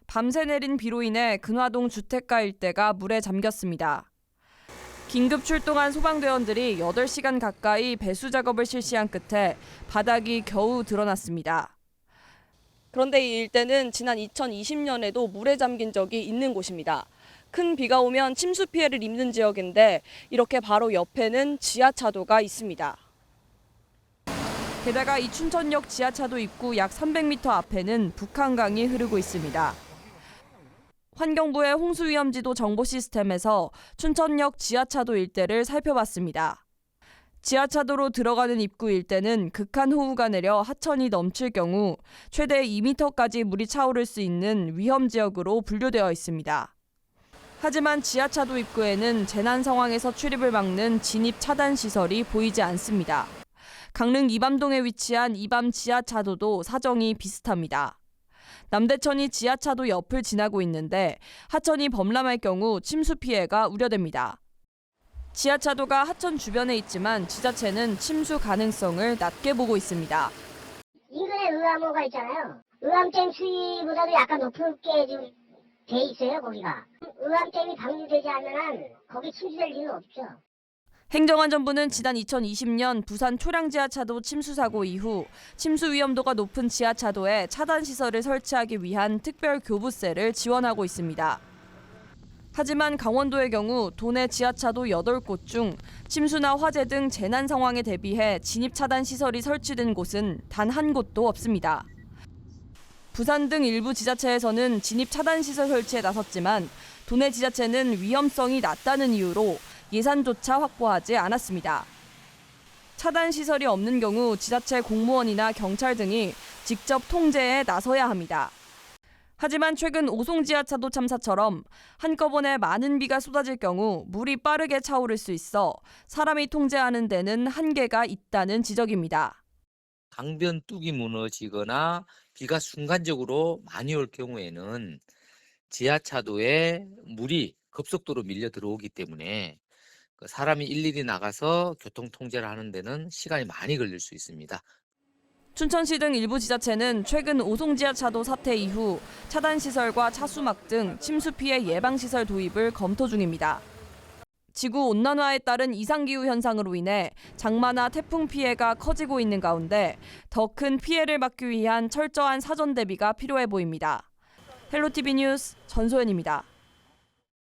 밤새 내린 비로 인해 근화동 주택가 일대가 물에 잠겼습니다. 긴급 출동한 소방대원들이 8시간 가까이 배수 작업을 실시한 끝에 바닥이 겨우 드러났습니다. 그런데 이 일대는 지난 2020년에도 물에 잠긴 적이 있는 곳입니다. 큰 비가 오면 침수 피해를 입는 지역인데 이렇게 바로 옆에는 지하차도가 있습니다. 게다가 이 춘천역 지하차도 입구 약 300m 앞에는 북한강이 흐르고 있습니다. 환경부의 홍수위험지도 정보 시스템에서 춘천역 지하차도 일대를 살펴봤습니다. 지하차도로 들어가는 입구 일대는 극한 호우가 내려 하천이 넘칠 경우 최대 2m까지 물이 차오를 수 있는 위험 지역으로 분류되어 있습니다. 하지만 지하차도 입구에는 재난 상황에서 출입을 막는 진입 차단 시설이 보이지 않습니다. 강릉 이밤동에 위치한 이밤 지하차도도 사정이 비슷합니다. 남대천이 지하차도 옆을 지나고 있는데 하천이 범람할 경우 침수 피해가 우려됩니다. 지하차도가 하천 주변에 있지만 지자체는 침수 가능성을 낮게 보고 있습니다. 인근에 의암호가 있잖아요. 의암댐 수위보다도 약간 높게 지금 돼 있어요, 거기가. 의암댐이 방류되지 않으면 거기 침수될 리는 없죠. 행정안전부는 지난 2020년 부산 초량지하차도 침수 사고 이후 침수 위험도가 높은 지하차도에 차단 시설을 설치하기 위한 특별 교부세를 지원하고 있습니다. 하지만 강원도의 경우 도내 지하차도 8곳 중 침수나 화재 등 재난 상황에 대비해 진입 차단 시설이 설치된 곳은 단 한 곳도 없습니다. 부산 등 일부 지자체에서는 진입 차단 시설 설치에 나섰지만 도내 지자체는 위험성이 낮다는 이유로 예산조차 확보하지 않았습니다. 차단 시설이 없는 경우 지자체 공무원이나 경찰 등이 직접 통제에 나서야 합니다. 하지만 최근 오송 지하차도 참사처럼 한꺼번에 많은 비가 쏟아질 경우 물이 빠르게 차오를 수 있어 사람이 통제하는 데는 한계가 있다는 지적입니다. 강변 뚝이 무너지거나 비가 순간적으로 많이 올 경우에는 지하차도에 물이 급속도로 밀려 들어오기 때문에 사람이 일일이 나가서 교통 통제를 하는 데는 시간이 많이 걸릴 수 있습니다. 춘천시 등 일부 지자체는 최근 오송 지하차도 사태 이후 차단 시설과 차수막 등 침수 피해 예방 시설 도입을 검토 중입니다. 지구 온난화에 따른 이상기후 현상으로 인해 장마나 태풍 피해가 커지고 있는 가운데 더 큰 피해를 막기 위한 철저한 사전 대비가 필요해 보입니다. 헬로티비 뉴스 전소연입니다.